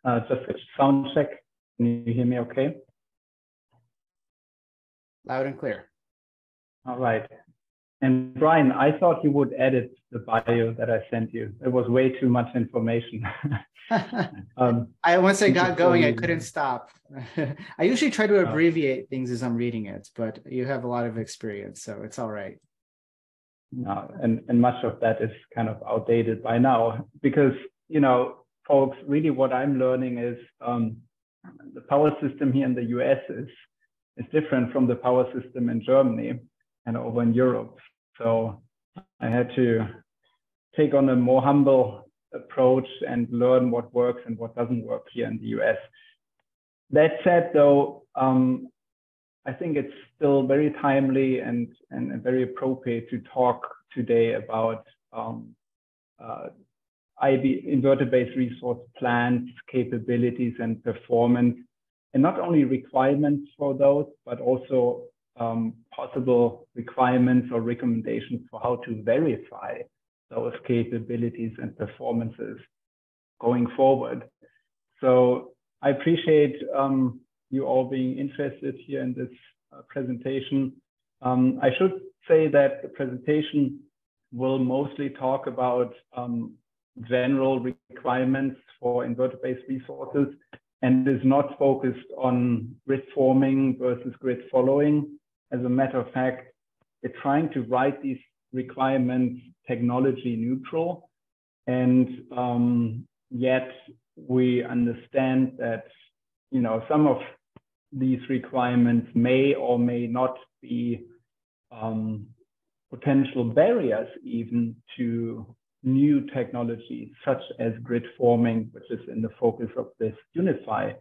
Just a sound check. Can you hear me okay? Loud and clear. All right. And Brian, I thought you would edit the bio that I sent you. It was way too much information. Once I got going, I couldn't stop. I usually try to abbreviate things as I'm reading it, but you have a lot of experience, so it's all right. No, and much of that is kind of outdated by now because, you know, folks, really what I'm learning is the power system here in the US is different from the power system in Germany and over in Europe. So I had to take on a more humble approach and learn what works and what doesn't work here in the US. That said, though, I think it's still very timely and very appropriate to talk today about inverter-based resource plans, capabilities, and performance, and not only requirements for those, but also possible requirements or recommendations for how to verify those capabilities and performances going forward. So I appreciate you all being interested here in this presentation. I should say that the presentation will mostly talk about general requirements for inverter-based resources and is not focused on grid forming versus grid following. As a matter of fact, we're trying to write these requirements technology neutral, and yet we understand that, you know, some of these requirements may or may not be potential barriers even to new technologies such as grid forming, which is in the focus of this UNIFI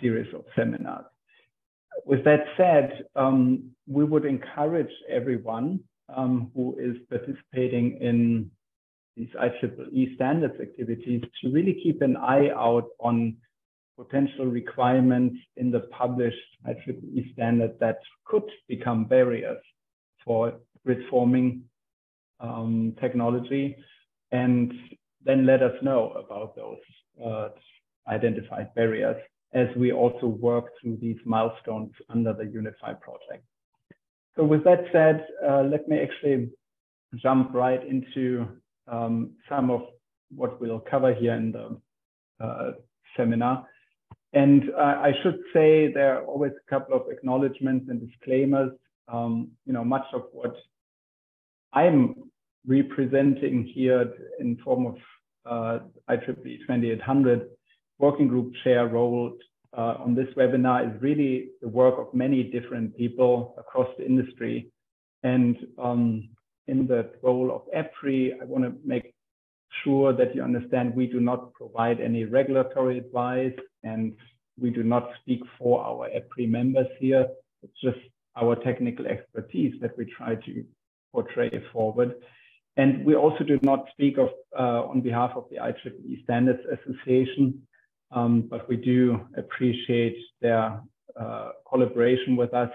series of seminars. With that said, we would encourage everyone who is participating in these IEEE standards activities to really keep an eye out on potential requirements in the published IEEE standard that could become barriers for grid forming technology, and then let us know about those identified barriers as we also work through these milestones under the UNIFI project. So with that said, let me actually jump right into some of what we'll cover here in the seminar. And I should say there are always a couple of acknowledgements and disclaimers. You know, much of what I'm representing here in form of IEEE 2800 working group chair role on this webinar is really the work of many different people across the industry. And in the role of EPRI, I want to make sure that you understand we do not provide any regulatory advice and we do not speak for our EPRI members here. It's just our technical expertise that we try to portray forward. And we also do not speak of on behalf of the IEEE Standards Association, but we do appreciate their collaboration with us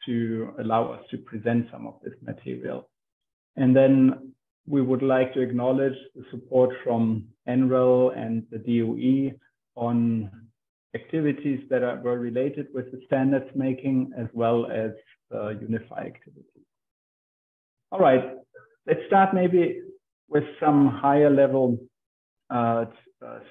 to allow us to present some of this material. And then we would like to acknowledge the support from NREL and the DOE on activities that were related with the standards making, as well as the UNIFI activities. All right, let's start maybe with some higher level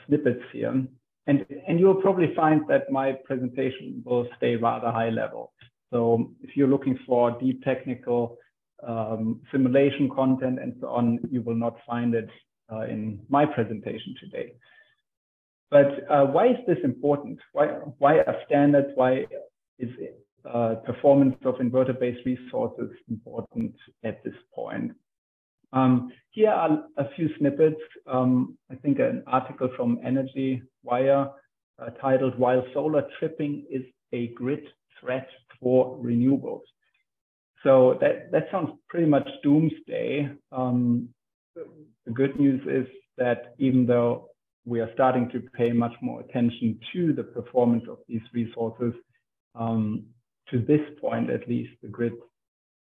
snippets here. And you'll probably find that my presentation will stay rather high level. So if you're looking for deep technical simulation content and so on, you will not find it in my presentation today. But why is this important? Why are standards? Why is performance of inverter-based resources important at this point? Here are a few snippets. I think an article from Energy Wire titled "While Solar Tripping is a Grid Threat for Renewables." So that sounds pretty much doomsday. The good news is that even though we are starting to pay much more attention to the performance of these resources, to this point at least, the grid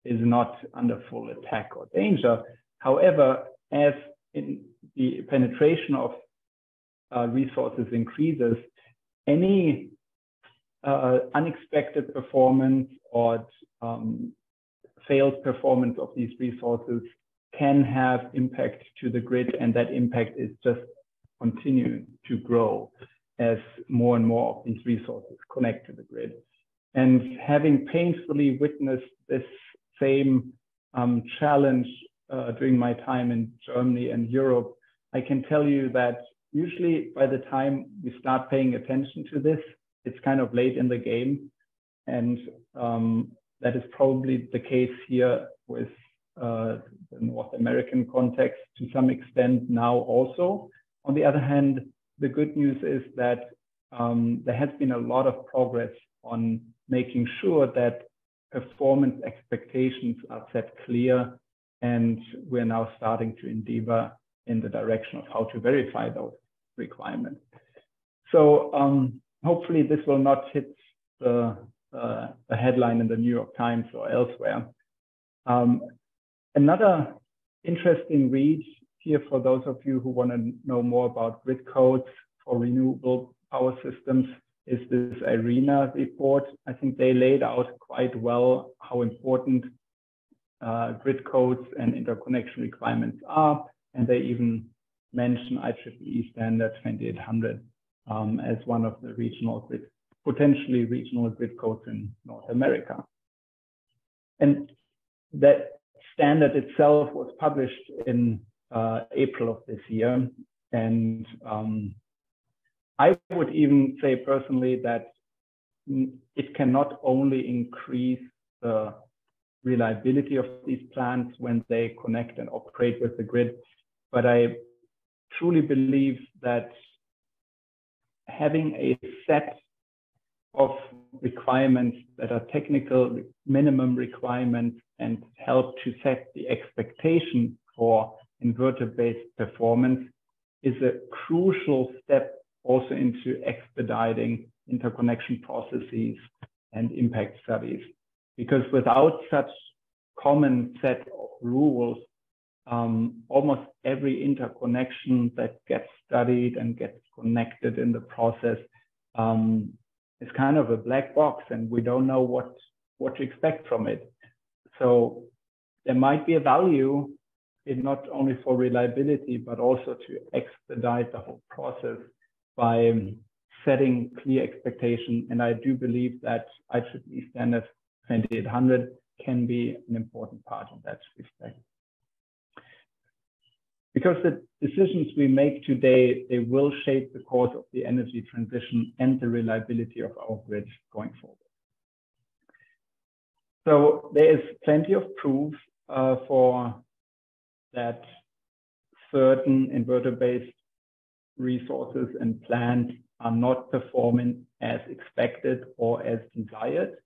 is not under full attack or danger. However, as in the penetration of resources increases, any unexpected performance or failed performance of these resources can have impact to the grid, and that impact is just continuing to grow as more and more of these resources connect to the grid. And having painfully witnessed this same challenge during my time in Germany and Europe, I can tell you that usually by the time we start paying attention to this, it's kind of late in the game. And that is probably the case here with the North American context to some extent now also. On the other hand, the good news is that there has been a lot of progress on making sure that performance expectations are set clear, and we're now starting to endeavor in the direction of how to verify those requirements. So hopefully this will not hit the headline in the New York Times or elsewhere. Another interesting read here for those of you who want to know more about grid codes for renewable power systems is this IRENA report. I think they laid out quite well how important grid codes and interconnection requirements are, and they even mention IEEE standard 2800 as one of the potentially regional grid codes in North America. And that standard itself was published in April of this year. And I would even say personally that it can not only increase the reliability of these plants when they connect and operate with the grid, but I truly believe that having a set of requirements that are technical minimum requirements and help to set the expectation for inverter-based performance is a crucial step also into expediting interconnection processes and impact studies. Because without such common set of rules, almost every interconnection that gets studied and gets connected in the process is kind of a black box, and we don't know what to expect from it. So there might be a value in not only for reliability, but also to expedite the whole process by setting clear expectation. And I do believe that IEEE standard 2800 can be an important part of that respect. Because the decisions we make today, they will shape the course of the energy transition and the reliability of our grid going forward. So there is plenty of proof for that certain inverter-based resources and plants are not performing as expected or as desired.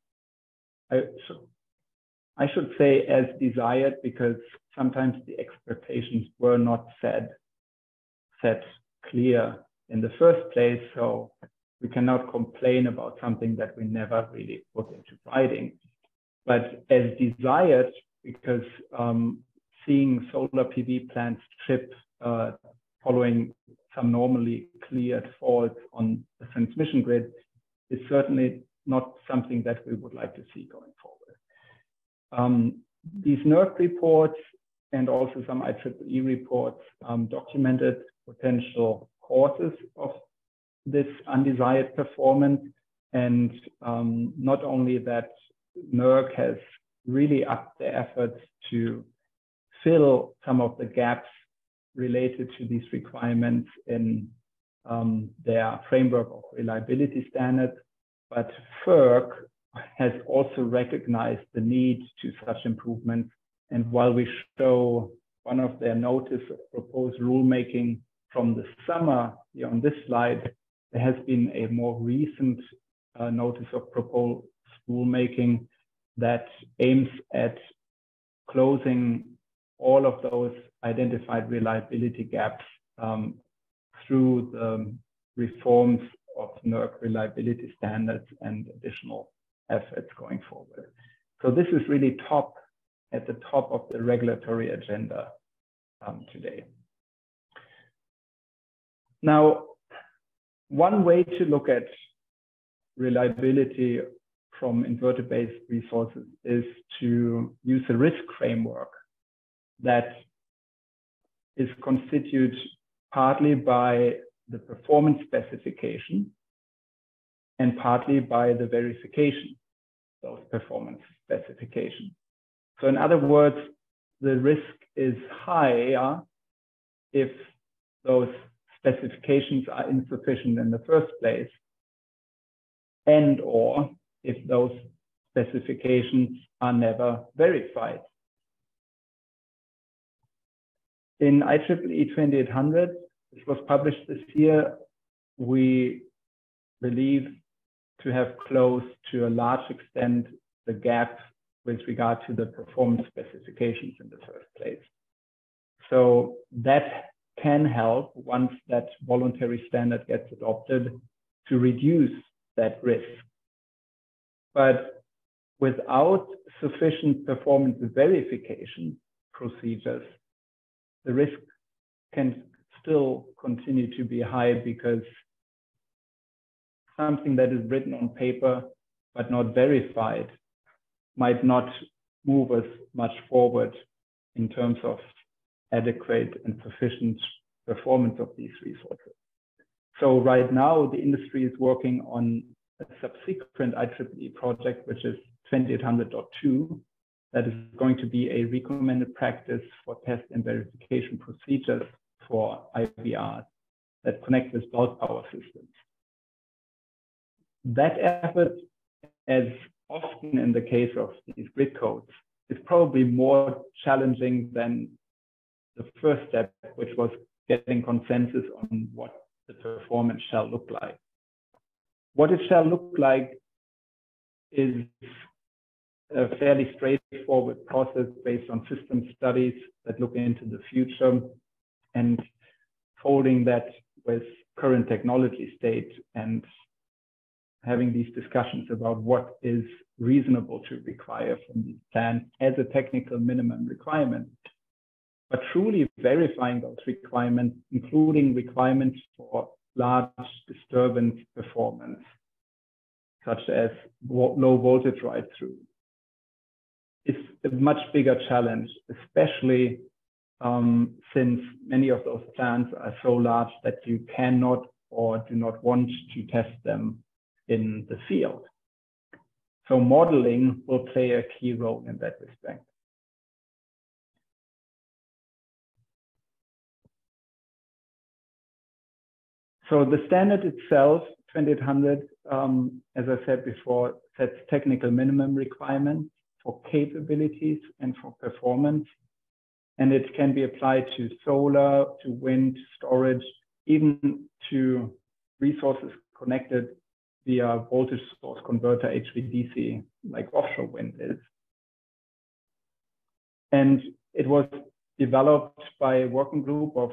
I should say as desired because sometimes the expectations were not set clear in the first place, so we cannot complain about something that we never really put into writing. But as desired, because seeing solar PV plants trip following some normally cleared faults on the transmission grid is certainly not something that we would like to see going forward. These NERC reports and also some IEEE reports documented potential causes of this undesired performance. And not only that, NERC has really upped their efforts to fill some of the gaps related to these requirements in their framework of reliability standards. But FERC has also recognized the need to such improvements. And while we show one of their notice of proposed rulemaking from the summer here on this slide, there has been a more recent notice of proposed rulemaking that aims at closing all of those identified reliability gaps through the reforms of NERC reliability standards and additional efforts going forward. So this is really at the top of the regulatory agenda today. Now, one way to look at reliability from inverter-based resources is to use a risk framework that is constituted partly by the performance specification and partly by the verification of those performance specifications. So in other words, the risk is higher if those specifications are insufficient in the first place, and or if those specifications are never verified. In IEEE 2800, which was published this year, we believe to have closed to a large extent the gap with regard to the performance specifications in the first place. So that can help, once that voluntary standard gets adopted, to reduce that risk. But without sufficient performance verification procedures, the risk can still continue to be high, because something that is written on paper but not verified might not move us much forward in terms of adequate and sufficient performance of these resources. So right now, the industry is working on a subsequent IEEE project, which is 2800.2, that is going to be a recommended practice for test and verification procedures for IBRs that connect with bulk power systems. That effort, as often in the case of these grid codes, is probably more challenging than the first step, which was getting consensus on what the performance shall look like. What it shall look like is a fairly straightforward process based on system studies that look into the future and folding that with current technology state and having these discussions about what is reasonable to require from these plans as a technical minimum requirement, but truly verifying those requirements, including requirements for large disturbance performance, such as low voltage ride-through, is a much bigger challenge, especially since many of those plants are so large that you cannot or do not want to test them in the field. So modeling will play a key role in that respect. So the standard itself, 2800, as I said before, sets technical minimum requirements for capabilities and for performance. And it can be applied to solar, to wind, storage, even to resources connected via voltage source converter HVDC, like offshore wind is. And it was developed by a working group of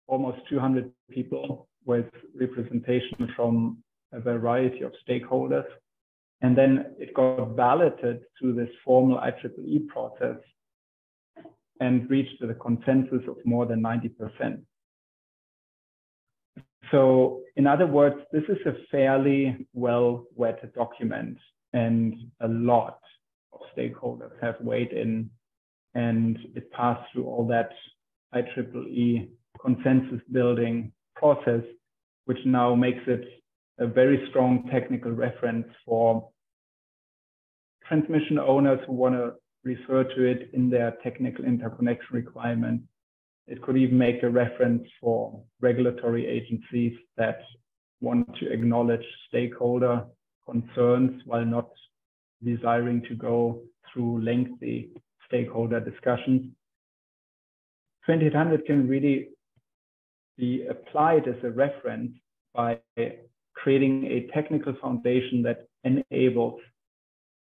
almost 200 people with representation from a variety of stakeholders. And then it got validated through this formal IEEE process and reached a consensus of more than 90%. So in other words, this is a fairly well-vetted document, and a lot of stakeholders have weighed in, and it passed through all that IEEE consensus building process, which now makes it a very strong technical reference for transmission owners who want to refer to it in their technical interconnection requirement. It could even make a reference for regulatory agencies that want to acknowledge stakeholder concerns while not desiring to go through lengthy stakeholder discussions. 2800 can really be applied as a reference by creating a technical foundation that enables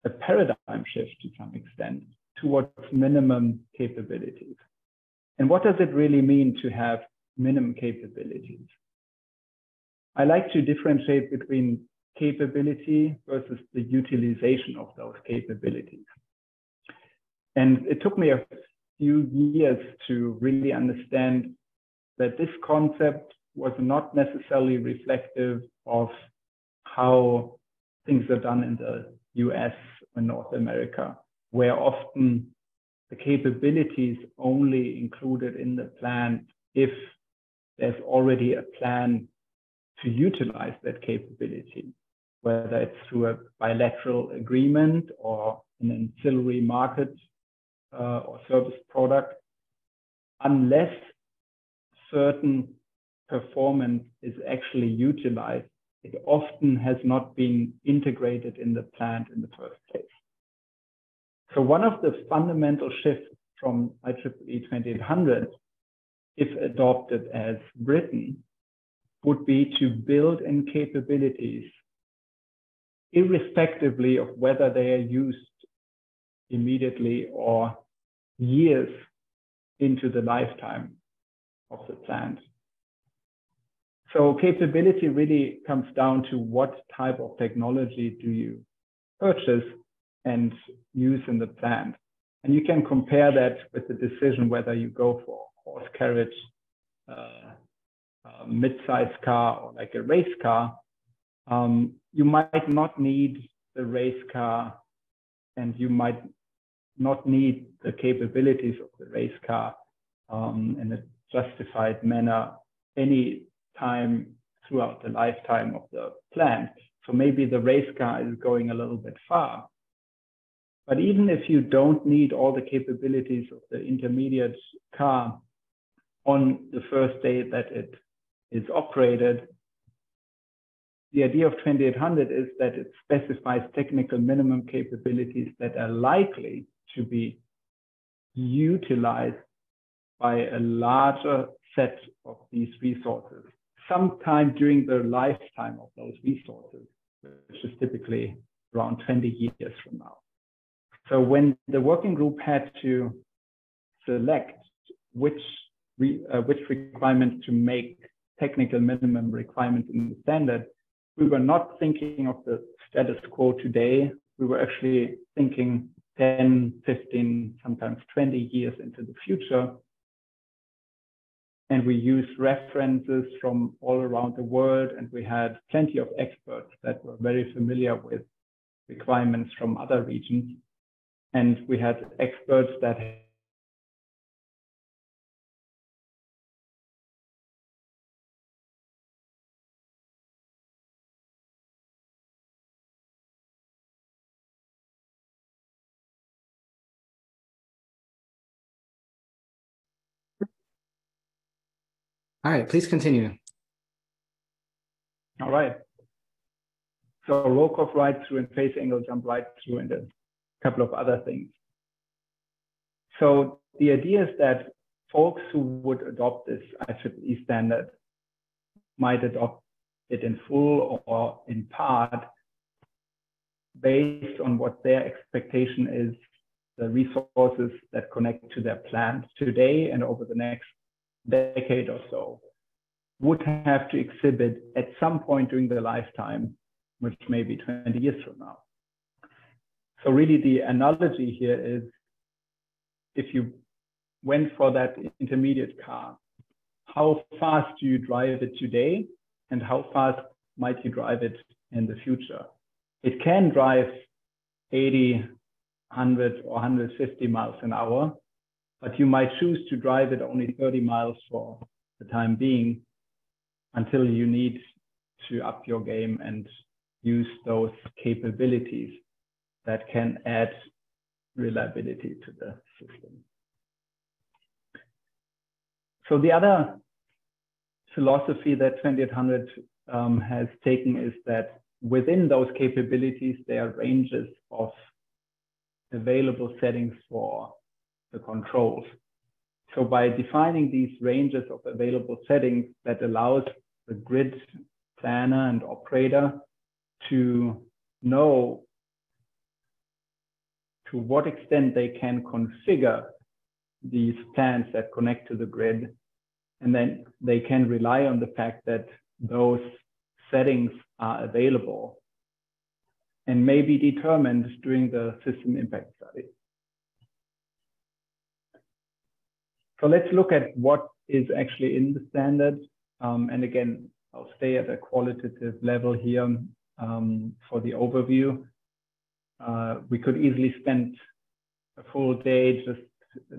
a paradigm shift to some extent towards minimum capabilities. And what does it really mean to have minimum capabilities? I like to differentiate between capability versus the utilization of those capabilities. And it took me a few years to really understand that this concept was not necessarily reflective of how things are done in the US or North America, where often the capabilities only included in the plan if there's already a plan to utilize that capability, whether it's through a bilateral agreement or an ancillary market or service product, unless certain performance is actually utilized, it often has not been integrated in the plant in the first place. So one of the fundamental shifts from IEEE 2800, if adopted as written, would be to build in capabilities irrespectively of whether they are used immediately or years into the lifetime of the plant. So capability really comes down to what type of technology do you purchase and use in the plant. And you can compare that with the decision whether you go for horse carriage, mid-sized car, or like a race car. You might not need the race car, and you might not need the capabilities of the race car in a justified manner any time throughout the lifetime of the plant. So maybe the race car is going a little bit far. But even if you don't need all the capabilities of the intermediate car on the first day that it is operated, the idea of 2800 is that it specifies technical minimum capabilities that are likely to be utilized by a larger set of these resources sometime during the lifetime of those resources, which is typically around 20 years from now. So when the working group had to select which requirements to make technical minimum requirements in the standard, we were not thinking of the status quo today. We were actually thinking 10, 15, sometimes 20 years into the future. And we used references from all around the world, and we had plenty of experts that were very familiar with requirements from other regions. And we had experts that All right, please continue. All right. So roll off right through and phase angle jump right through and a couple of other things. So the idea is that folks who would adopt this IEEE standard might adopt it in full or in part based on what their expectation is, the resources that connect to their plant today and over the next decade or so would have to exhibit at some point during their lifetime, which may be 20 years from now. So really the analogy here is if you went for that intermediate car, how fast do you drive it today and how fast might you drive it in the future? It can drive 80, 100 or 150 miles an hour, but you might choose to drive it only 30 miles for the time being until you need to up your game and use those capabilities that can add reliability to the system. So the other philosophy that 2800 has taken is that within those capabilities, there are ranges of available settings for the controls. So by defining these ranges of available settings, that allows the grid planner and operator to know to what extent they can configure these plants that connect to the grid. And then they can rely on the fact that those settings are available and may be determined during the system impact study. So let's look at what is actually in the standard And again, I'll stay at a qualitative level here for the overview. We could easily spend a full day just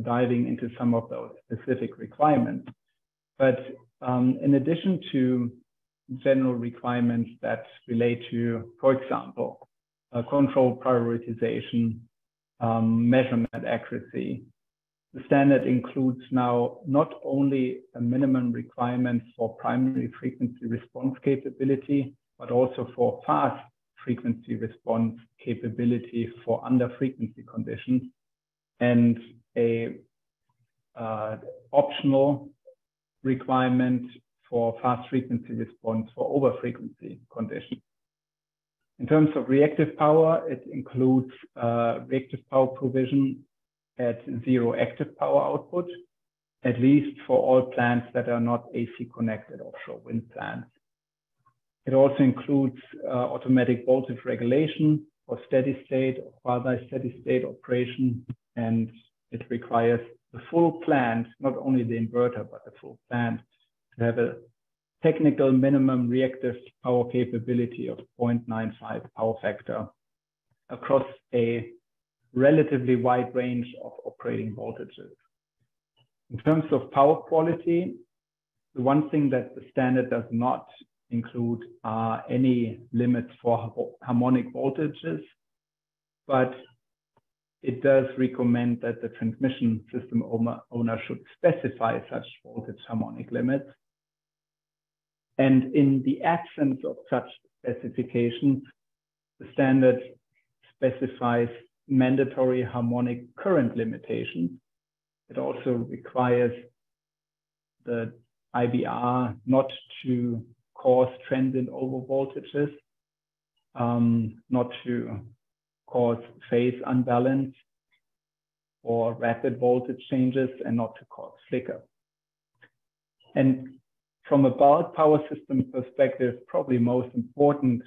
diving into some of those specific requirements. But in addition to general requirements that relate to, for example, control prioritization, measurement accuracy, the standard includes now not only a minimum requirement for primary frequency response capability, but also for fast frequency response capability for under frequency conditions, and a optional requirement for fast frequency response for over frequency conditions. In terms of reactive power, it includes reactive power provision at zero active power output, at least for all plants that are not AC connected offshore wind plants. It also includes automatic voltage regulation for steady state or quasi-steady state operation, and it requires the full plant, not only the inverter, but the full plant, to have a technical minimum reactive power capability of 0.95 power factor across a relatively wide range of operating voltages. In terms of power quality, the one thing that the standard does not include are any limits for harmonic voltages, but it does recommend that the transmission system owner should specify such voltage harmonic limits. And in the absence of such specifications, the standard specifies mandatory harmonic current limitations. It also requires the IBR not to cause transient overvoltages, not to cause phase unbalance or rapid voltage changes, and not to cause flicker. And from a bulk power system perspective, probably most important,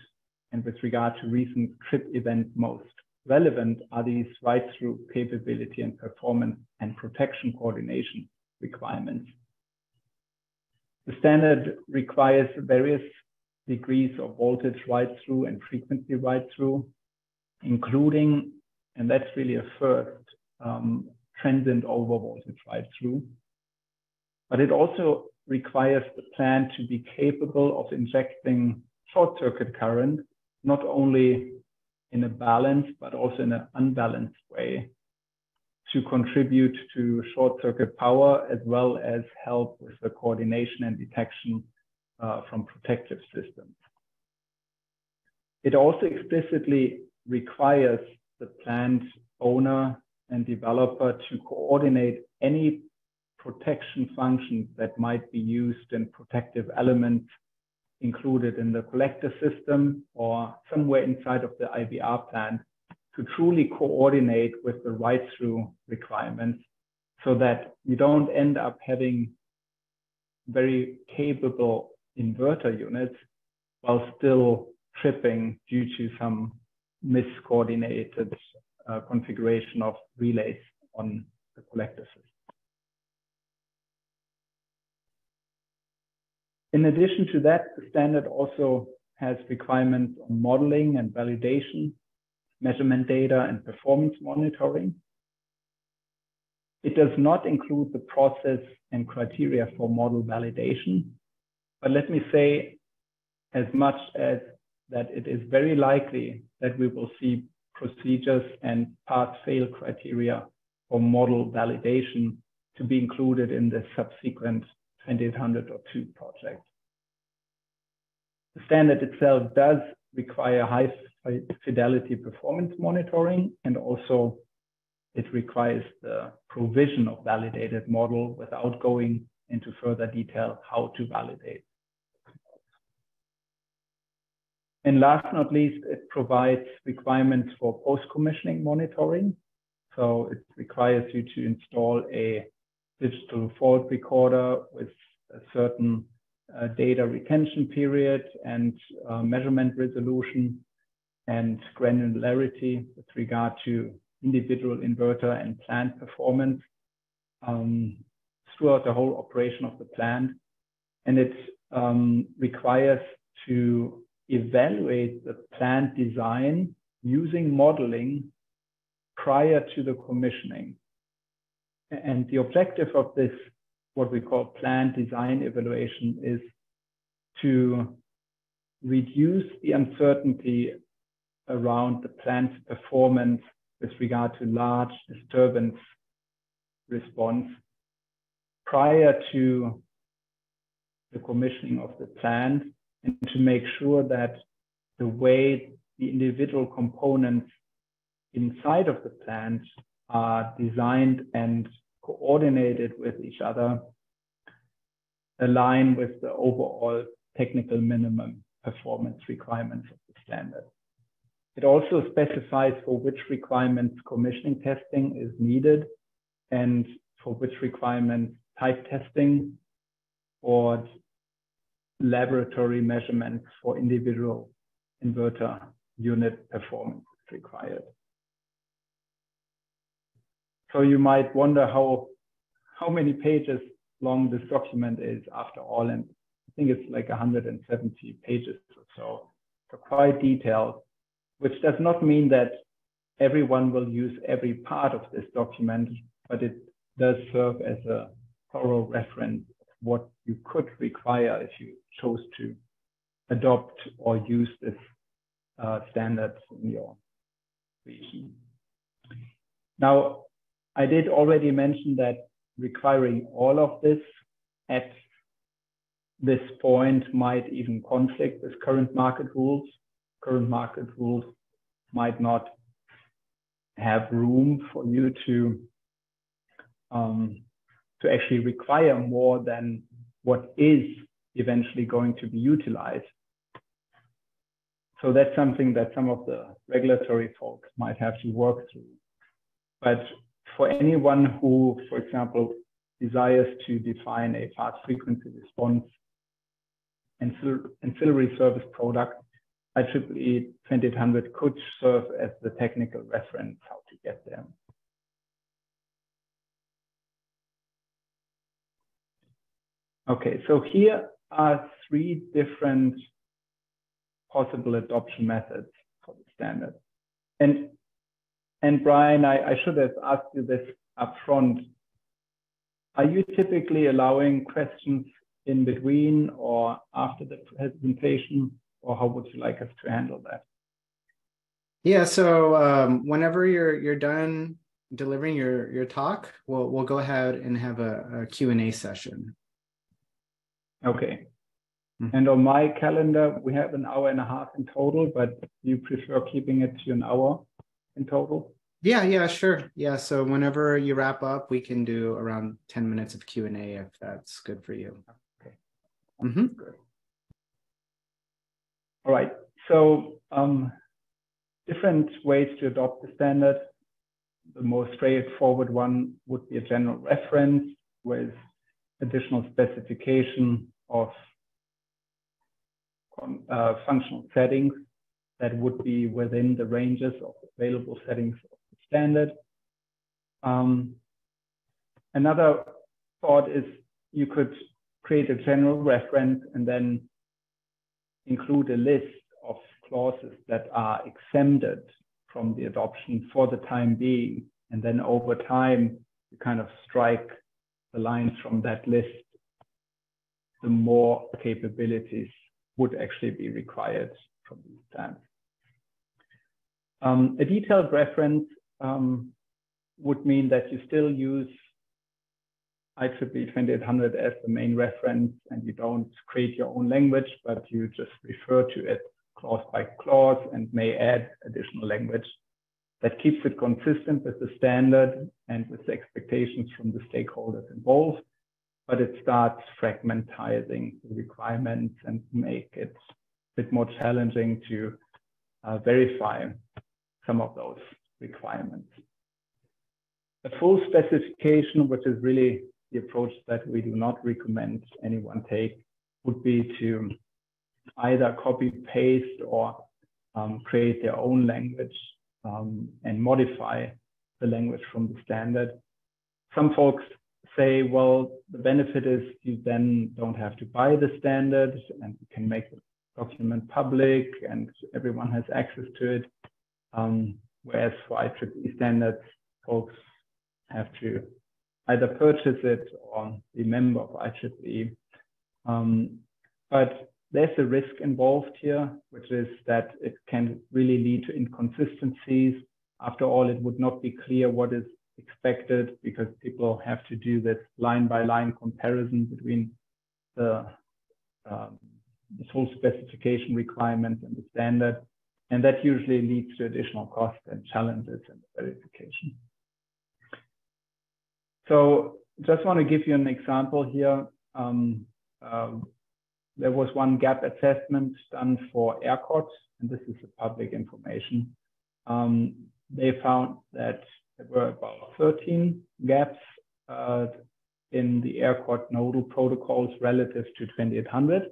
and with regard to recent trip events, most relevant are these ride-through capability and performance and protection coordination requirements. The standard requires various degrees of voltage ride-through and frequency ride-through, including, and that's really a first, transient overvoltage ride-through. But it also requires the plant to be capable of injecting short circuit current, not only in a balanced, but also in an unbalanced way, to contribute to short circuit power, as well as help with the coordination and detection from protective systems. It also explicitly requires the plant owner and developer to coordinate any protection functions that might be used in protective elements included in the collector system or somewhere inside of the IBR plant, to truly coordinate with the ride-through requirements, so that you don't end up having very capable inverter units while still tripping due to some miscoordinated configuration of relays on the collector system. In addition to that, the standard also has requirements on modeling and validation, measurement data, and performance monitoring. It does not include the process and criteria for model validation, but let me say as much as that it is very likely that we will see procedures and pass-fail criteria for model validation to be included in the subsequent 2800.2 project. The standard itself does require high fidelity performance monitoring, and also it requires the provision of validated model without going into further detail how to validate. And last but not least, it provides requirements for post-commissioning monitoring. So it requires you to install a digital fault recorder with a certain data retention period and measurement resolution and granularity with regard to individual inverter and plant performance throughout the whole operation of the plant. And it requires to evaluate the plant design using modeling prior to the commissioning. And the objective of this, what we call plant design evaluation, is to reduce the uncertainty around the plant's performance with regard to large disturbance response prior to the commissioning of the plant, and to make sure that the way the individual components inside of the plant are designed and coordinated with each other align with the overall technical minimum performance requirements of the standard. It also specifies for which requirements commissioning testing is needed and for which requirements type testing or laboratory measurements for individual inverter unit performance is required. So you might wonder how many pages long this document is after all, and I think it's like 170 pages or so. So quite detailed, which does not mean that everyone will use every part of this document, but it does serve as a thorough reference of what you could require if you chose to adopt or use this standard in your region. Now, I did already mention that requiring all of this at this point might even conflict with current market rules. Current market rules might not have room for you to actually require more than what is eventually going to be utilized. So that's something that some of the regulatory folks might have to work through. But for anyone who, for example, desires to define a fast frequency response ancillary service product, IEEE 2800 could serve as the technical reference how to get there. Okay, so here are three different possible adoption methods for the standard. And Brian, I should have asked you this up front. Are you typically allowing questions in between or after the presentation, or how would you like us to handle that? Yeah, so whenever you're done delivering your talk, we'll go ahead and have a Q&A session. Okay. Mm-hmm. And on my calendar, we have an hour and a half in total, but you prefer keeping it to an hour in total? Yeah, sure. Yeah, so whenever you wrap up, we can do around 10 minutes of Q&A if that's good for you. Okay. Mm-hmm. Good. All right. So different ways to adopt the standard. The most straightforward one would be a general reference with additional specification of functional settings that would be within the ranges of available settings of the standard. Another thought is you could create a general reference and then include a list of clauses that are exempted from the adoption for the time being. And then over time, you kind of strike the lines from that list, the more capabilities would actually be required from these plans. A detailed reference would mean that you still use IEEE 2800 as the main reference, and you don't create your own language, but you just refer to it clause by clause and may add additional language that keeps it consistent with the standard and with the expectations from the stakeholders involved, but it starts fragmentizing the requirements and make it a bit more challenging to verify some of those requirements. A full specification, which is really the approach that we do not recommend anyone take, would be to either copy paste or create their own language and modify the language from the standard. Some folks say, well, the benefit is you then don't have to buy the standard and you can make the document public and everyone has access to it. Whereas for IEEE standards, folks have to either purchase it or be member of IEEE. But there's a risk involved here, which is that it can really lead to inconsistencies. After all, it would not be clear what is expected because people have to do this line-by-line comparison between the full specification requirements and the standard. And that usually leads to additional costs and challenges in verification. So just want to give you an example here. There was one gap assessment done for ERCOT, and this is public information. They found that there were about 13 gaps in the ERCOT nodal protocols relative to 2800.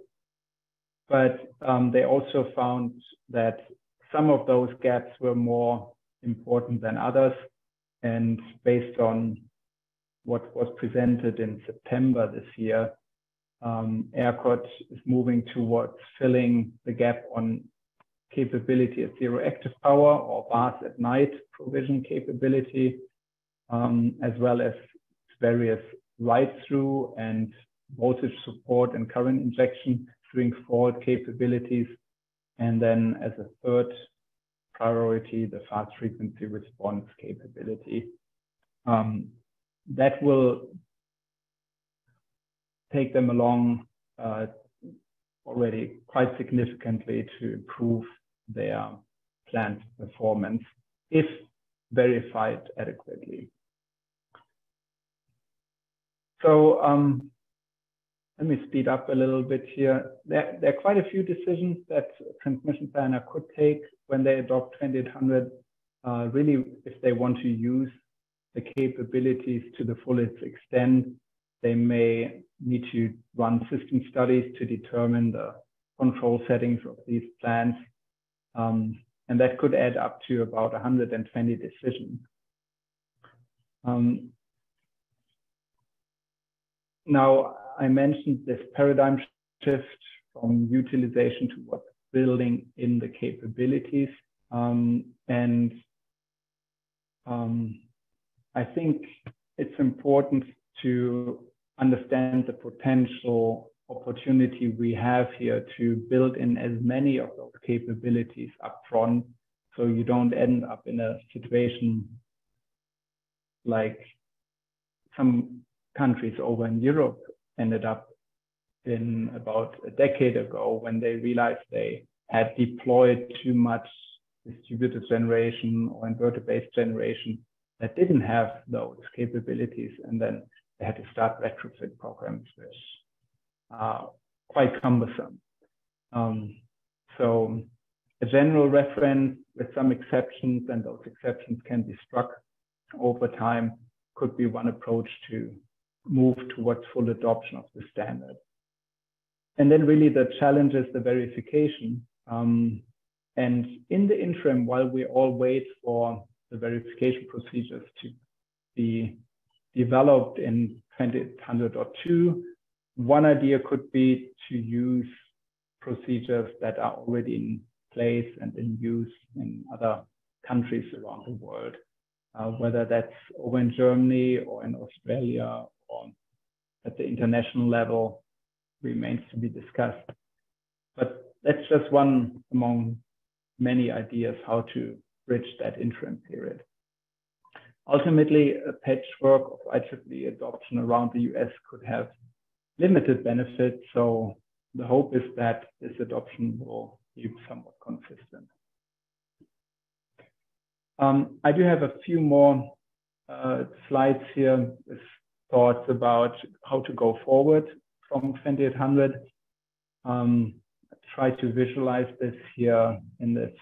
But they also found that some of those gaps were more important than others. And based on what was presented in September this year, ERCOT is moving towards filling the gap on capability at zero active power or bars at night provision capability, as well as various write-through and voltage support and current injection during fault capabilities. And then as a third priority, the fast frequency response capability. That will take them along already quite significantly to improve their plant performance if verified adequately. So let me speed up a little bit here. There are quite a few decisions that a transmission planner could take when they adopt 2800, really if they want to use the capabilities to the fullest extent. They may need to run system studies to determine the control settings of these plants. And that could add up to about 120 decisions. Now, I mentioned this paradigm shift from utilization towards building in the capabilities. I think it's important to understand the potential opportunity we have here to build in as many of those capabilities up front, so you don't end up in a situation like some countries over in Europe ended up in about a decade ago when they realized they had deployed too much distributed generation or inverter-based generation that didn't have those capabilities, and then they had to start retrofit programs, which are quite cumbersome. So a general reference with some exceptions, and those exceptions can be struck over time, could be one approach to move towards full adoption of the standard. And then really the challenge is the verification. And in the interim, while we all wait for the verification procedures to be developed in 2800.2, one idea could be to use procedures that are already in place and in use in other countries around the world, whether that's over in Germany or in Australia or at the international level remains to be discussed. But that's just one among many ideas how to bridge that interim period. Ultimately, a patchwork of IEEE adoption around the US could have limited benefits, so the hope is that this adoption will be somewhat consistent. I do have a few more slides here with thoughts about how to go forward from 2800. I try to visualize this here in this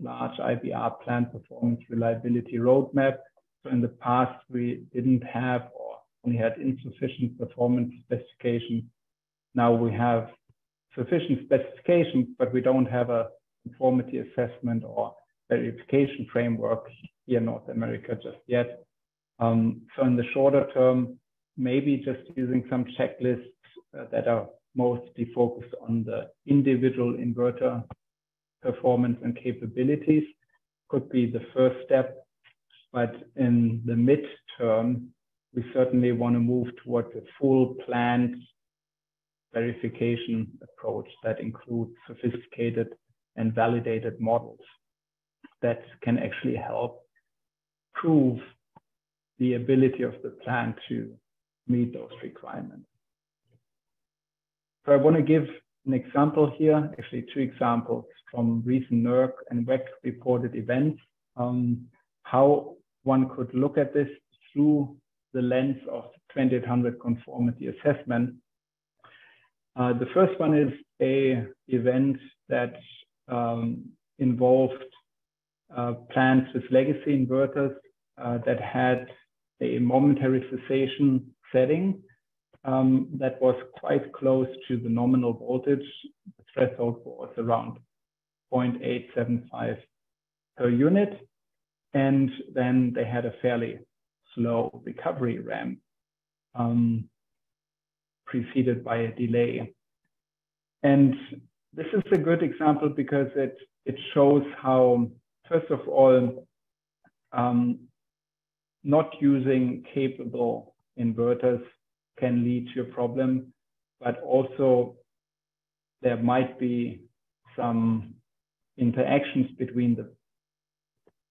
large IBR plant performance reliability roadmap. So in the past, we didn't have or only had insufficient performance specifications. Now we have sufficient specifications, but we don't have a conformity assessment or verification framework here in North America just yet. So in the shorter term, maybe just using some checklists that are mostly focused on the individual inverter performance and capabilities could be the first step. But in the midterm, we certainly want to move towards a full planned verification approach that includes sophisticated and validated models that can actually help prove the ability of the plant to meet those requirements. So I want to give an example here, actually two examples from recent NERC and WECC reported events, how one could look at this through the lens of 2800 conformity assessment. The first one is an event that involved plants with legacy inverters that had a momentary cessation setting that was quite close to the nominal voltage. The threshold was around 0.875 per unit. And then they had a fairly slow recovery ramp preceded by a delay. And this is a good example because it shows how, first of all, not using capable inverters can lead to a problem, but also there might be some interactions between the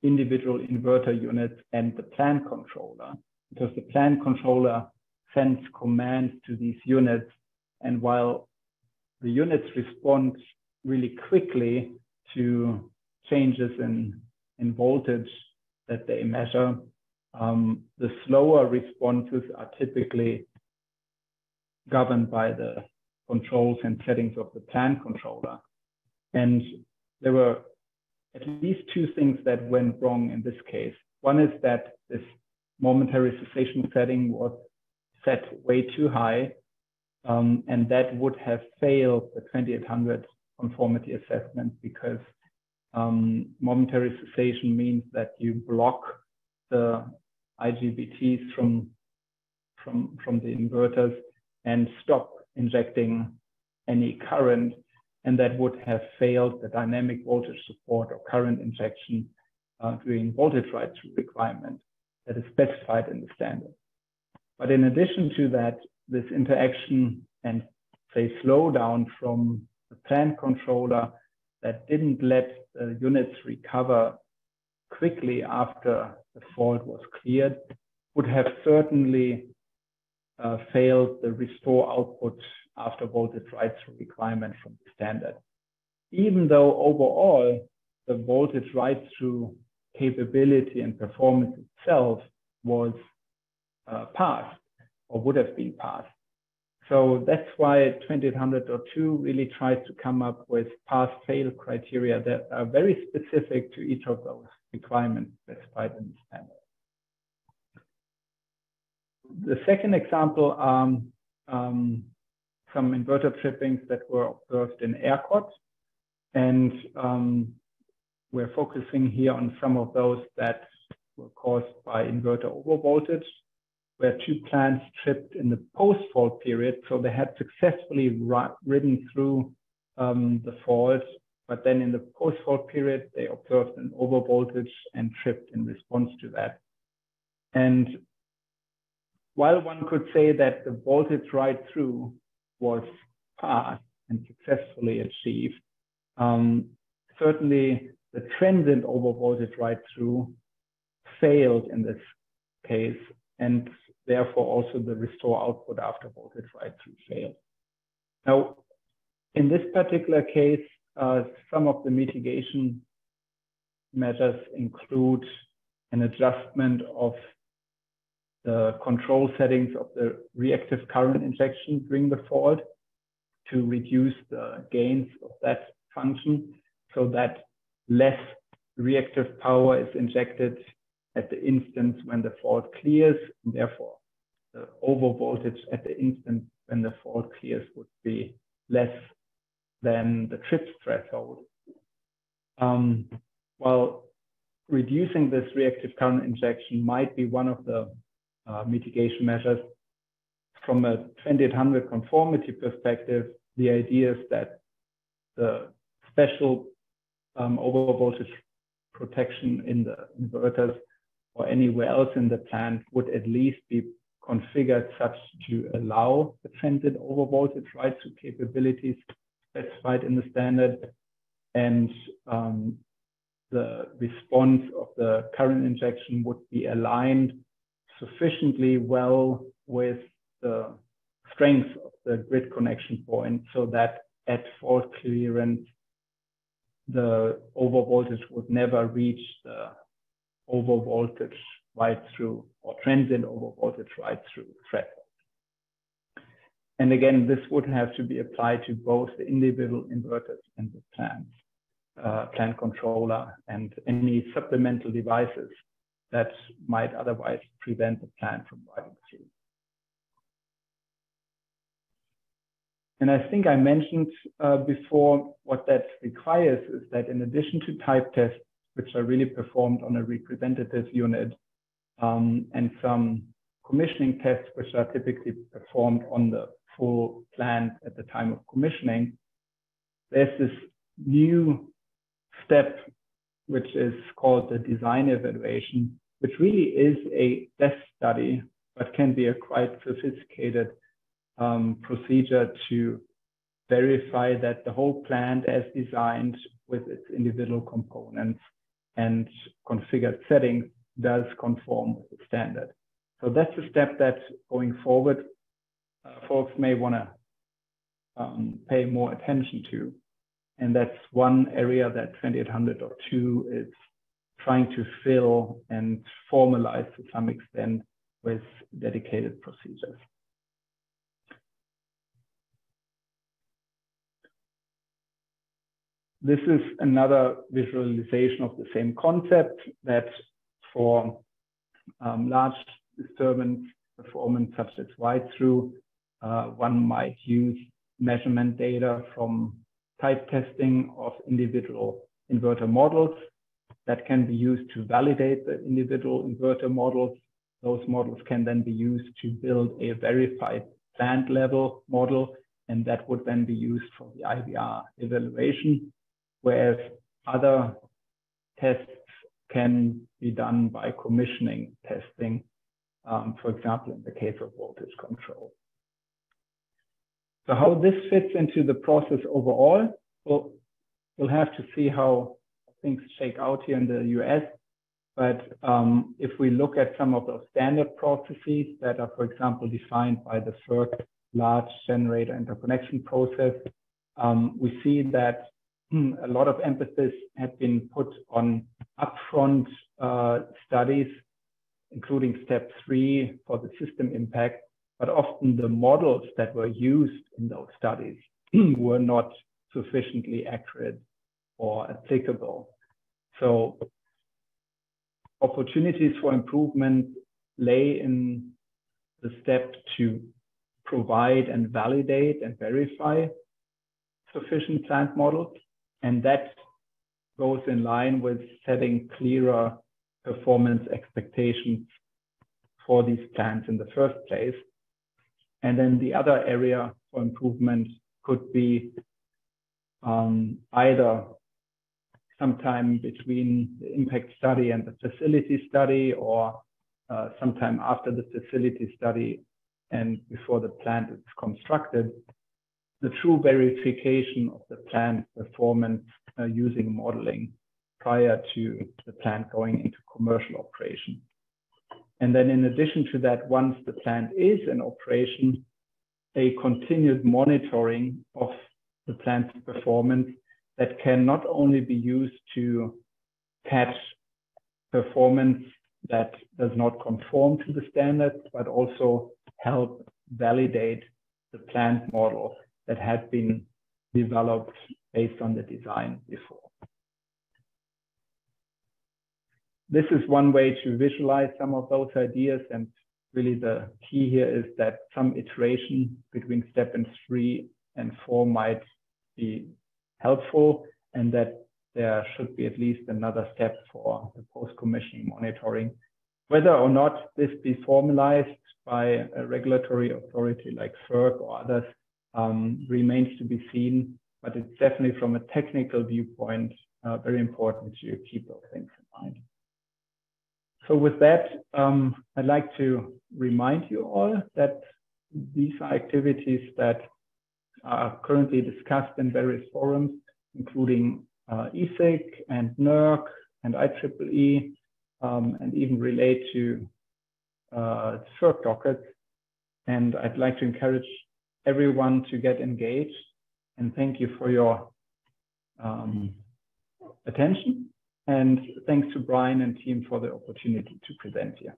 individual inverter units and the plant controller, because the plant controller sends commands to these units. And while the units respond really quickly to changes in voltage that they measure, the slower responses are typically governed by the controls and settings of the plant controller. And there were at least two things that went wrong in this case. One is that this momentary cessation setting was set way too high, and that would have failed the 2800 conformity assessment because momentary cessation means that you block the IGBTs from the inverters and stop injecting any current, and that would have failed the dynamic voltage support or current injection during voltage ride-through requirement that is specified in the standard. But in addition to that, this interaction and say slowdown from the plant controller that didn't let the units recover quickly after the fault was cleared would have certainly failed the restore output after voltage ride-through requirement from the standard. Even though overall the voltage ride-through capability and performance itself was passed or would have been passed. So that's why 2800.2 really tries to come up with pass-fail criteria that are very specific to each of those requirements specified in the standard. The second example are some inverter trippings that were observed in ERCOT, and we're focusing here on some of those that were caused by inverter overvoltage, where two plants tripped in the post-fault period. So they had successfully ridden through the fault, but then in the post-fault period, they observed an overvoltage and tripped in response to that. And while one could say that the voltage ride-through was passed and successfully achieved, certainly the transient overvoltage ride-through failed in this case, and therefore also the restore output after voltage ride-through failed. Now, in this particular case, some of the mitigation measures include an adjustment of the control settings of the reactive current injection during the fault to reduce the gains of that function so that less reactive power is injected at the instance when the fault clears, and therefore the overvoltage at the instant when the fault clears would be less than the trip threshold. While reducing this reactive current injection might be one of the mitigation measures, from a 2800 conformity perspective, the idea is that the special overvoltage protection in the inverters or anywhere else in the plant would at least be configured such to allow the transient overvoltage rights to capabilities specified in the standard, and the response of the current injection would be aligned sufficiently well with the strength of the grid connection point, so that at fault clearance, the overvoltage would never reach the overvoltage right through or transient overvoltage right through threshold. And again, this would have to be applied to both the individual inverters and the plant controller and any supplemental devices that might otherwise prevent the plant from riding through. And I think I mentioned before, what that requires is that in addition to type tests, which are really performed on a representative unit, and some commissioning tests, which are typically performed on the full plant at the time of commissioning, there's this new step, which is called the design evaluation, which really is a desk study, but can be a quite sophisticated procedure to verify that the whole plant as designed with its individual components and configured settings does conform with the standard. So that's a step that going forward, folks may want to pay more attention to. And that's one area that 2800.2 is trying to fill and formalize to some extent with dedicated procedures. This is another visualization of the same concept, that for large disturbance performance such as ride-through, one might use measurement data from type testing of individual inverter models that can be used to validate the individual inverter models. Those models can then be used to build a verified plant level model, and that would then be used for the IBR evaluation, whereas other tests can be done by commissioning testing, for example, in the case of voltage control. So how this fits into the process overall, we'll have to see how things shake out here in the US. But if we look at some of those standard processes that are, for example, defined by the FERC large generator interconnection process, we see that a lot of emphasis had been put on upfront studies, including step 3 for the system impact, but often the models that were used in those studies were not sufficiently accurate or applicable. So opportunities for improvement lay in the step to provide and validate and verify sufficient plant models. And that goes in line with setting clearer performance expectations for these plants in the first place. And then the other area for improvement could be either sometime between the impact study and the facility study, or sometime after the facility study and before the plant is constructed, the true verification of the plant performance using modeling prior to the plant going into commercial operation. And then in addition to that, once the plant is in operation, a continued monitoring of the plant's performance that can not only be used to catch performance that does not conform to the standards, but also help validate the plant model that had been developed based on the design before. This is one way to visualize some of those ideas, and really the key here is that some iteration between step 3 and 4 might be helpful, and that there should be at least another step for the post-commissioning monitoring Whether or not this be formalized by a regulatory authority like FERC or others remains to be seen, but it's definitely from a technical viewpoint very important to keep those things in mind. So with that, I'd like to remind you all that these are activities that are currently discussed in various forums, including ESIC and NERC and IEEE, and even relate to FERC dockets. And I'd like to encourage everyone to get engaged, and thank you for your attention. And thanks to Brian and team for the opportunity to present here.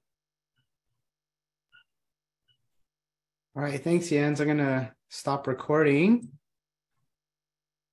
All right, thanks, Jens. I'm gonna stop recording.